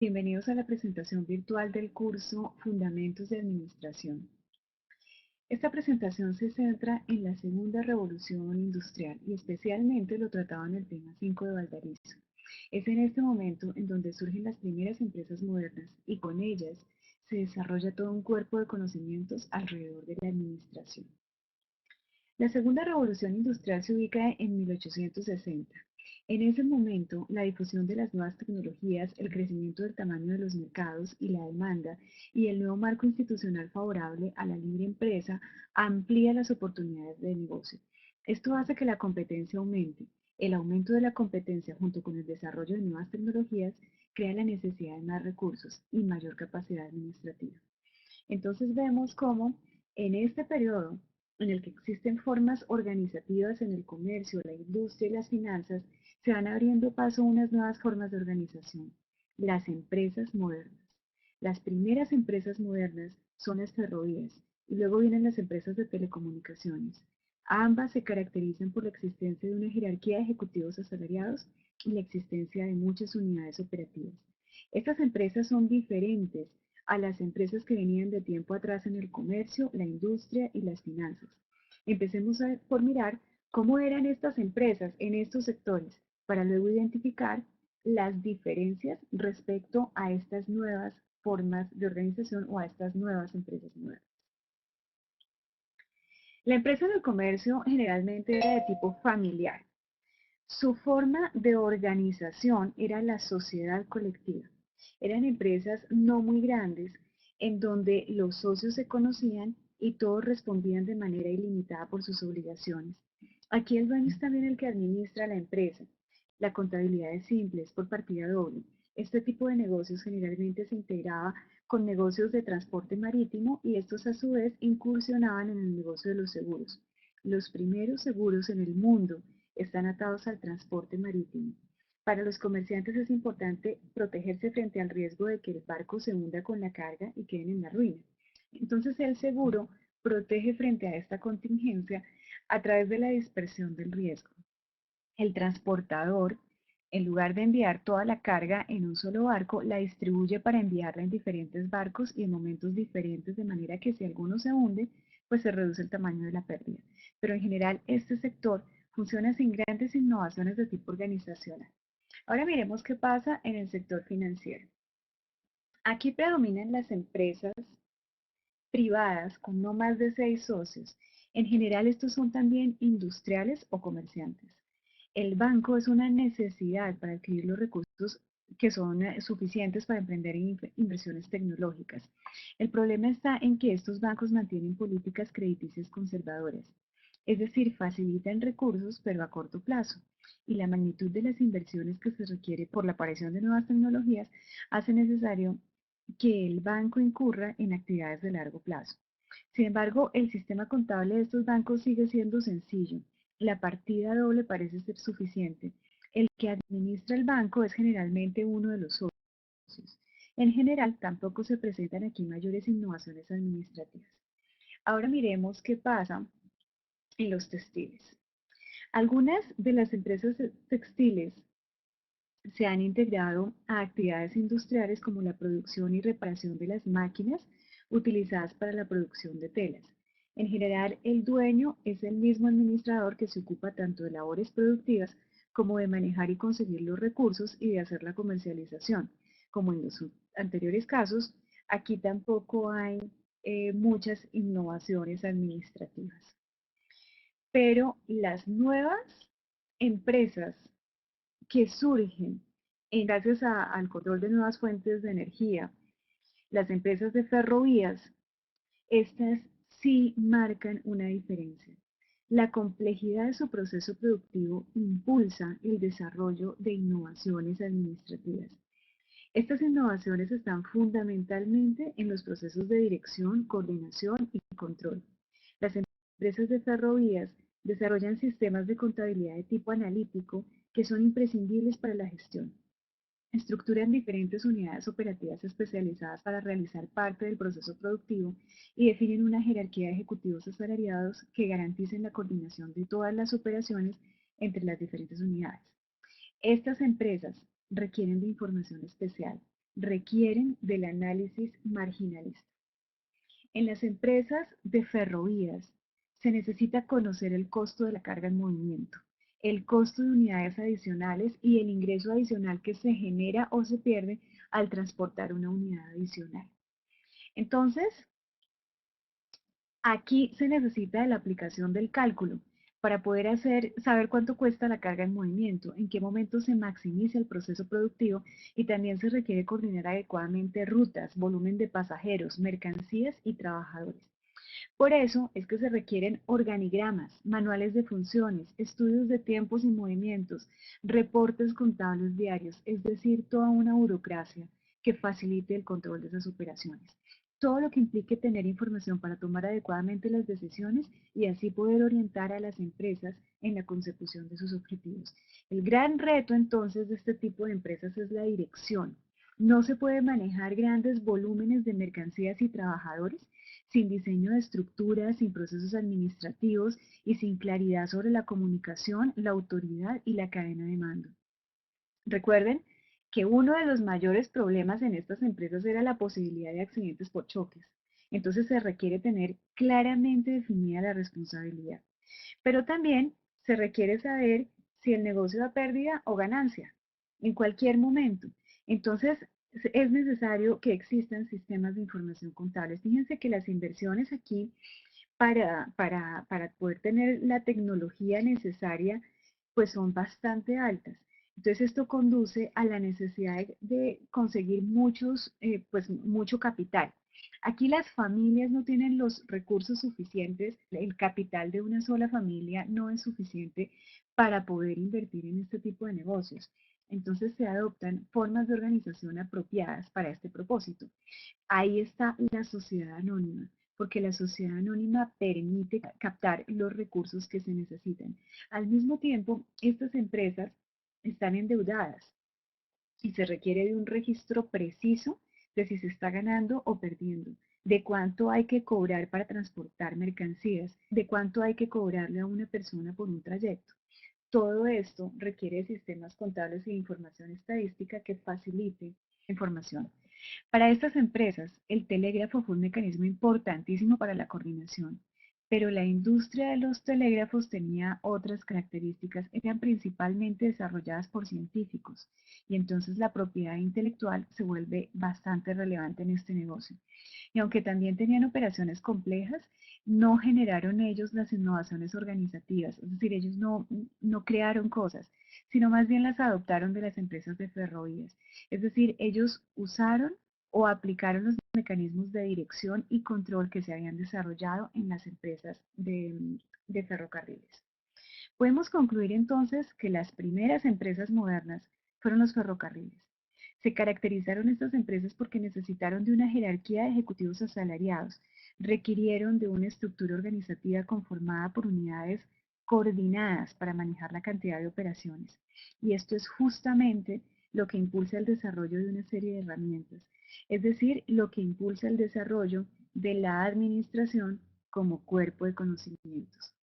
Bienvenidos a la presentación virtual del curso Fundamentos de Administración. Esta presentación se centra en la segunda revolución industrial y especialmente lo tratado en el tema 5 de Valdarizo. Es en este momento en donde surgen las primeras empresas modernas y con ellas se desarrolla todo un cuerpo de conocimientos alrededor de la administración. La segunda revolución industrial se ubica en 1860. En ese momento, la difusión de las nuevas tecnologías, el crecimiento del tamaño de los mercados y la demanda, y el nuevo marco institucional favorable a la libre empresa amplía las oportunidades de negocio. Esto hace que la competencia aumente. El aumento de la competencia junto con el desarrollo de nuevas tecnologías crea la necesidad de más recursos y mayor capacidad administrativa. Entonces vemos cómo en este periodo en el que existen formas organizativas en el comercio, la industria y las finanzas, se van abriendo paso unas nuevas formas de organización, las empresas modernas. Las primeras empresas modernas son las ferrovías y luego vienen las empresas de telecomunicaciones. Ambas se caracterizan por la existencia de una jerarquía de ejecutivos asalariados y la existencia de muchas unidades operativas. Estas empresas son diferentes a las empresas que venían de tiempo atrás en el comercio, la industria y las finanzas. Empecemos por mirar cómo eran estas empresas en estos sectores para luego identificar las diferencias respecto a estas nuevas formas de organización o a estas nuevas empresas nuevas. La empresa en el comercio generalmente era de tipo familiar. Su forma de organización era la sociedad colectiva. Eran empresas no muy grandes en donde los socios se conocían y todos respondían de manera ilimitada por sus obligaciones. Aquí el dueño es también el que administra la empresa. La contabilidad es simple, es por partida doble. Este tipo de negocios generalmente se integraba con negocios de transporte marítimo y estos a su vez incursionaban en el negocio de los seguros. Los primeros seguros en el mundo están atados al transporte marítimo. Para los comerciantes es importante protegerse frente al riesgo de que el barco se hunda con la carga y queden en la ruina. Entonces el seguro protege frente a esta contingencia a través de la dispersión del riesgo. El transportador, en lugar de enviar toda la carga en un solo barco, la distribuye para enviarla en diferentes barcos y en momentos diferentes, de manera que si alguno se hunde, pues se reduce el tamaño de la pérdida. Pero en general este sector funciona sin grandes innovaciones de tipo organizacional. Ahora miremos qué pasa en el sector financiero. Aquí predominan las empresas privadas con no más de 6 socios. En general estos son también industriales o comerciantes. El banco es una necesidad para adquirir los recursos que son suficientes para emprender inversiones tecnológicas. El problema está en que estos bancos mantienen políticas crediticias conservadoras, es decir, facilitan recursos pero a corto plazo, y la magnitud de las inversiones que se requiere por la aparición de nuevas tecnologías hace necesario que el banco incurra en actividades de largo plazo. Sin embargo, el sistema contable de estos bancos sigue siendo sencillo. La partida doble parece ser suficiente. El que administra el banco es generalmente uno de los socios. En general, tampoco se presentan aquí mayores innovaciones administrativas. Ahora miremos qué pasa en los textiles. Algunas de las empresas textiles se han integrado a actividades industriales como la producción y reparación de las máquinas utilizadas para la producción de telas. En general, el dueño es el mismo administrador que se ocupa tanto de labores productivas como de manejar y conseguir los recursos y de hacer la comercialización. Como en los anteriores casos, aquí tampoco hay muchas innovaciones administrativas. Pero las nuevas empresas que surgen gracias al control de nuevas fuentes de energía, las empresas de ferrovías, estas sí marcan una diferencia. La complejidad de su proceso productivo impulsa el desarrollo de innovaciones administrativas. Estas innovaciones están fundamentalmente en los procesos de dirección, coordinación y control. Las empresas de ferrovías desarrollan sistemas de contabilidad de tipo analítico que son imprescindibles para la gestión. Estructuran diferentes unidades operativas especializadas para realizar parte del proceso productivo y definen una jerarquía de ejecutivos asalariados que garanticen la coordinación de todas las operaciones entre las diferentes unidades. Estas empresas requieren de información especial, requieren del análisis marginalista. En las empresas de ferrovías se necesita conocer el costo de la carga en movimiento, el costo de unidades adicionales y el ingreso adicional que se genera o se pierde al transportar una unidad adicional. Entonces, aquí se necesita de la aplicación del cálculo para poder saber cuánto cuesta la carga en movimiento, en qué momento se maximiza el proceso productivo y también se requiere coordinar adecuadamente rutas, volumen de pasajeros, mercancías y trabajadores. Por eso es que se requieren organigramas, manuales de funciones, estudios de tiempos y movimientos, reportes contables diarios, es decir, toda una burocracia que facilite el control de esas operaciones. Todo lo que implique tener información para tomar adecuadamente las decisiones y así poder orientar a las empresas en la consecución de sus objetivos. El gran reto entonces de este tipo de empresas es la dirección. No se puede manejar grandes volúmenes de mercancías y trabajadores sin diseño de estructuras, sin procesos administrativos y sin claridad sobre la comunicación, la autoridad y la cadena de mando. Recuerden que uno de los mayores problemas en estas empresas era la posibilidad de accidentes por choques. Entonces se requiere tener claramente definida la responsabilidad. Pero también se requiere saber si el negocio da pérdida o ganancia en cualquier momento. Entonces es necesario que existan sistemas de información contables. Fíjense que las inversiones aquí para poder tener la tecnología necesaria, pues son bastante altas. Entonces esto conduce a la necesidad de conseguir pues mucho capital. Aquí las familias no tienen los recursos suficientes, el capital de una sola familia no es suficiente para poder invertir en este tipo de negocios. Entonces se adoptan formas de organización apropiadas para este propósito. Ahí está la sociedad anónima, porque la sociedad anónima permite captar los recursos que se necesitan. Al mismo tiempo, estas empresas están endeudadas y se requiere de un registro preciso de si se está ganando o perdiendo, de cuánto hay que cobrar para transportar mercancías, de cuánto hay que cobrarle a una persona por un trayecto. Todo esto requiere sistemas contables y de información estadística que facilite la información. Para estas empresas, el telégrafo fue un mecanismo importantísimo para la coordinación, pero la industria de los telégrafos tenía otras características, eran principalmente desarrolladas por científicos, y entonces la propiedad intelectual se vuelve bastante relevante en este negocio. Y aunque también tenían operaciones complejas, no generaron ellos las innovaciones organizativas, es decir, ellos no crearon cosas, sino más bien las adoptaron de las empresas de ferrovías. Es decir, ellos usaron o aplicaron los mecanismos de dirección y control que se habían desarrollado en las empresas de ferrocarriles. Podemos concluir entonces que las primeras empresas modernas fueron los ferrocarriles. Se caracterizaron estas empresas porque necesitaron de una jerarquía de ejecutivos asalariados, requirieron de una estructura organizativa conformada por unidades coordinadas para manejar la cantidad de operaciones. Y esto es justamente lo que impulsa el desarrollo de una serie de herramientas, es decir, lo que impulsa el desarrollo de la administración como cuerpo de conocimientos.